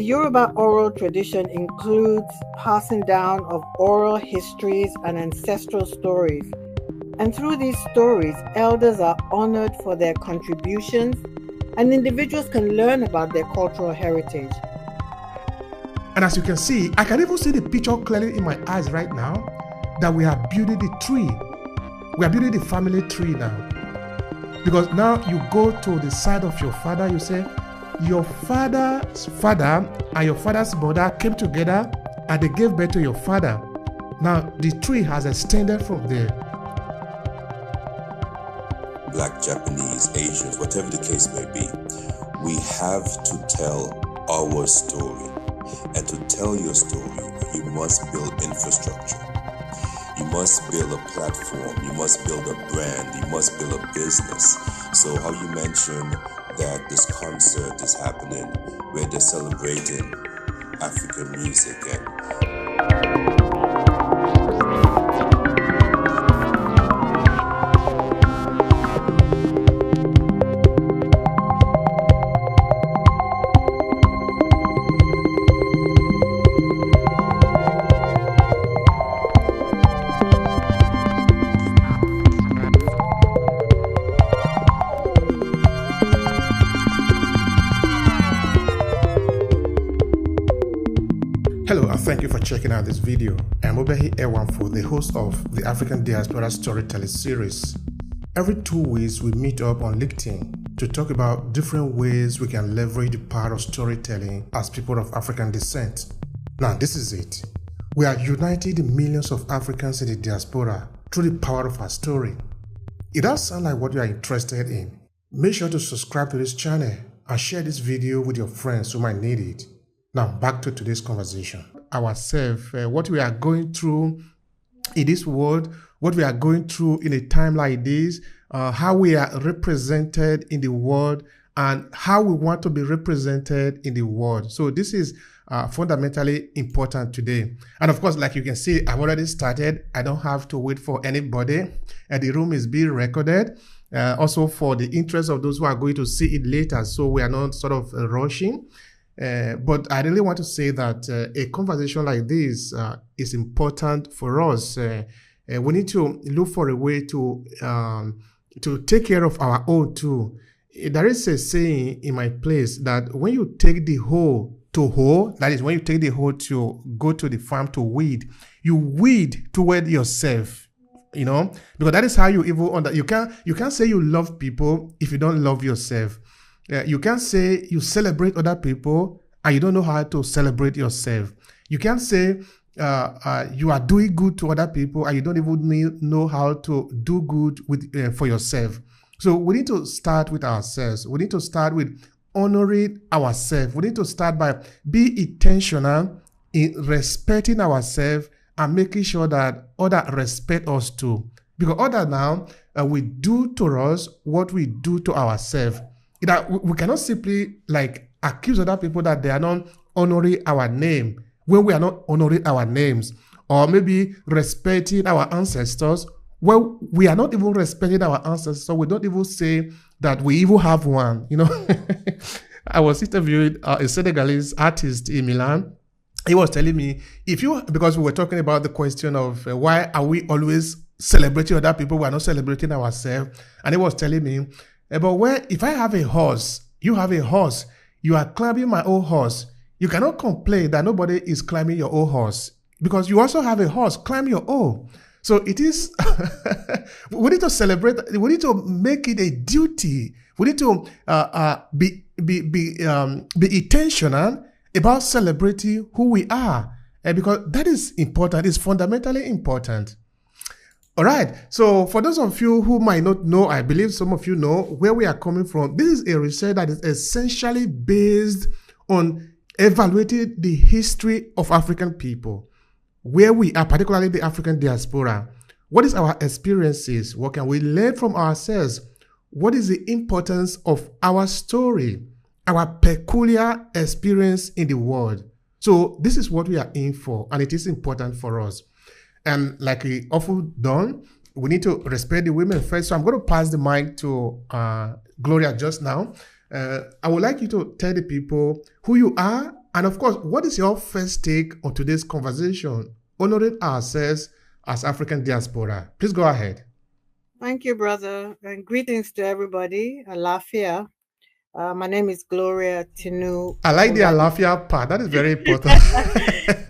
The Yoruba oral tradition includes passing down of oral histories and ancestral stories. And through these stories, elders are honored for their contributions, and individuals can learn about their cultural heritage. And as you can see, I can even see the picture clearly in my eyes right now that we are building the tree. We are building the family tree now. Because now you go to the side of your father, you say, your father's father and your father's mother came together and they gave birth to your father. Now the tree has extended from there. Black, Japanese, Asians, whatever the case may be, we have to tell our story. And to tell your story, you must build infrastructure. You must build a platform. You must build a brand. You must build a business. So how you mentioned that this concert is happening where they're celebrating African music and Hello and thank you for checking out this video. I'm Obehi Ewanfoh, the host of the African Diaspora Storytelling Series. Every 2 weeks we meet up on LinkedIn to talk about different ways we can leverage the power of storytelling as people of African descent. Now this is it. We are uniting the millions of Africans in the diaspora through the power of our story. It does sound like what you are interested in. Make sure to subscribe to this channel and share this video with your friends who might need it. Now, back to today's conversation. Ourselves, what we are going through in this world, what we are going through in a time like this, how we are represented in the world, and how we want to be represented in the world. So this is fundamentally important today. And of course, like you can see, I've already started. I don't have to wait for anybody. The room is being recorded. Also for the interest of those who are going to see it later. So we are not sort of rushing. But I really want to say that a conversation like this is important for us. We need to look for a way to take care of our own too. There is a saying in my place that when you take the hoe to hoe, that is when you take the hoe to go to the farm to weed, you weed toward yourself. You know, because that is how you even you can't say you love people if you don't love yourself. You can't say you celebrate other people and you don't know how to celebrate yourself. You can't say you are doing good to other people and you don't even know how to do good with for yourself. So we need to start with ourselves. We need to start with honoring ourselves. We need to start by being intentional in respecting ourselves and making sure that others respect us too. Because others now we do to us what we do to ourselves. That we cannot simply like accuse other people that they are not honoring our name when we are not honoring our names, or maybe respecting our ancestors. Well, we are not even respecting our ancestors. So we don't even say that we even have one. You know, I was interviewing a Senegalese artist in Milan. He was telling me, because we were talking about the question of why are we always celebrating other people, we are not celebrating ourselves. And he was telling me, but if I have a horse, you have a horse, you are climbing my own horse, you cannot complain that nobody is climbing your own horse because you also have a horse, climb your own. So it is, we need to celebrate, we need to make it a duty. We need to be intentional about celebrating who we are, because that is important, it's fundamentally important. All right, so for those of you who might not know, I believe some of you know where we are coming from. This is a research that is essentially based on evaluating the history of African people, where we are, particularly the African diaspora. What is our experiences? What can we learn from ourselves? What is the importance of our story, our peculiar experience in the world? So this is what we are in for, and it is important for us. And like we often done, we need to respect the women first. So I'm going to pass the mic to Gloria just now. I would like you to tell the people who you are And of course, what is your first take on today's conversation, honoring ourselves as African diaspora? Please go ahead. Thank you, brother, and greetings to everybody. Alafia. My name is Gloria Tinu I like the Gumbadi. Alafia part. That is very important.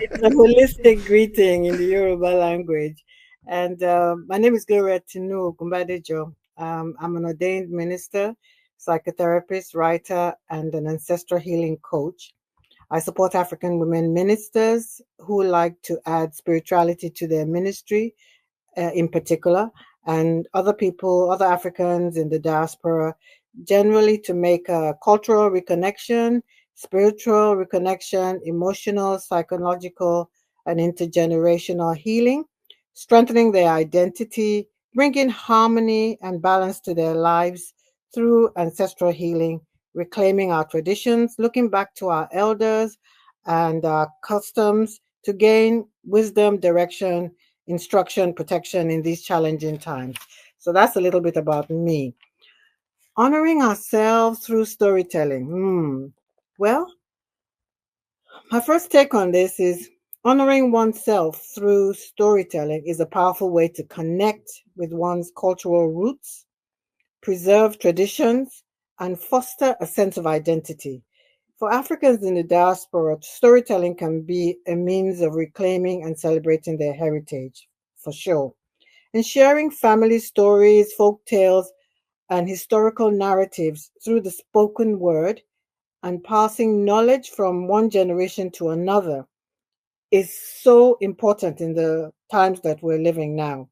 It's a holistic greeting in the Yoruba language. And my name is Gloria Tinu Gumbadejo. I'm an ordained minister, psychotherapist, writer, and an ancestral healing coach. I support African women ministers who like to add spirituality to their ministry in particular, and other people, other Africans in the diaspora, generally to make a cultural reconnection, spiritual reconnection, emotional, psychological, and intergenerational healing, strengthening their identity, bringing harmony and balance to their lives through ancestral healing, reclaiming our traditions, looking back to our elders and our customs to gain wisdom, direction, instruction, protection in these challenging times. So that's a little bit about me. Honoring ourselves through storytelling. Well, my first take on this is honoring oneself through storytelling is a powerful way to connect with one's cultural roots, preserve traditions, and foster a sense of identity. For Africans in the diaspora, storytelling can be a means of reclaiming and celebrating their heritage, for sure. And sharing family stories, folk tales, and historical narratives through the spoken word and passing knowledge from one generation to another is so important in the times that we're living now.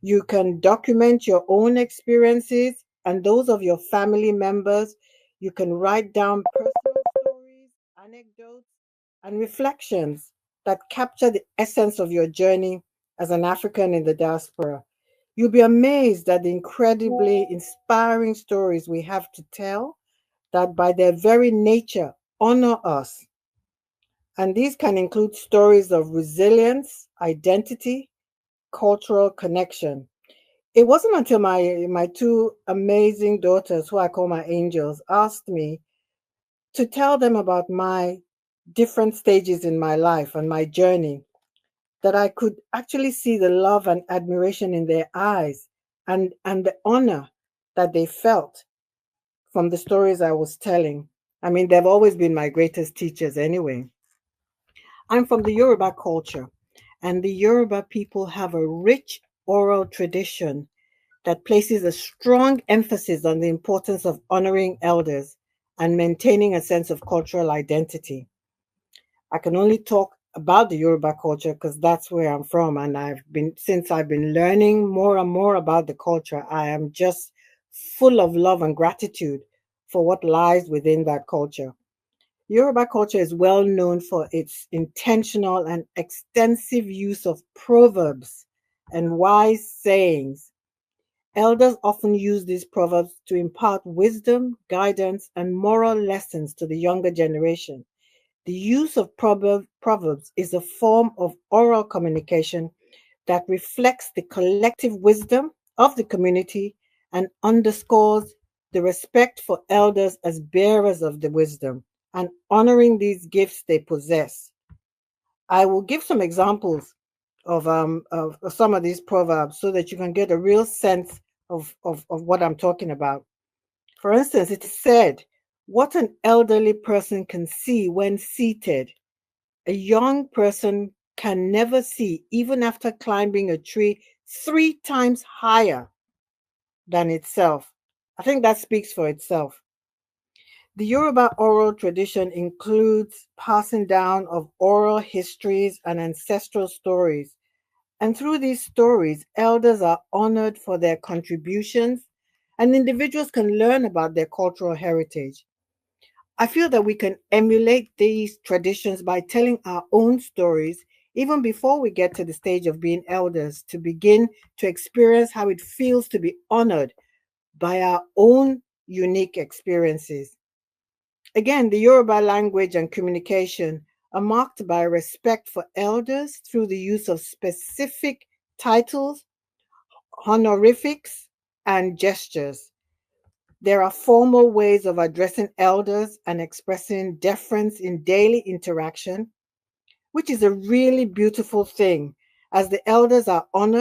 You can document your own experiences and those of your family members. You can write down personal stories, anecdotes, and reflections that capture the essence of your journey as an African in the diaspora. You'll be amazed at the incredibly inspiring stories we have to tell that, by their very nature, honor us. And these can include stories of resilience, identity, cultural connection. It wasn't until my two amazing daughters, who I call my angels, asked me to tell them about my different stages in my life and my journey that I could actually see the love and admiration in their eyes, and the honor that they felt from the stories I was telling. I mean, they've always been my greatest teachers anyway. I'm from the Yoruba culture, and the Yoruba people have a rich oral tradition that places a strong emphasis on the importance of honoring elders and maintaining a sense of cultural identity. I can only talk about the Yoruba culture because that's where I'm from, and since I've been learning more and more about the culture, I am just full of love and gratitude for what lies within that culture. Yoruba culture is well known for its intentional and extensive use of proverbs and wise sayings. Elders often use these proverbs to impart wisdom, guidance, and moral lessons to the younger generation. The use of proverbs is a form of oral communication that reflects the collective wisdom of the community and underscores the respect for elders as bearers of the wisdom and honoring these gifts they possess. I will give some examples of some of these proverbs so that you can get a real sense of what I'm talking about. For instance, it is said, "What an elderly person can see when seated, a young person can never see, even after climbing a tree 3 times higher than itself." I think that speaks for itself. The Yoruba oral tradition includes passing down of oral histories and ancestral stories. And through these stories, elders are honored for their contributions, and individuals can learn about their cultural heritage. I feel that we can emulate these traditions by telling our own stories even before we get to the stage of being elders, to begin to experience how it feels to be honored by our own unique experiences. Again, the Yoruba language and communication are marked by respect for elders through the use of specific titles, honorifics, and gestures. There are formal ways of addressing elders and expressing deference in daily interaction, which is a really beautiful thing, as the elders are honored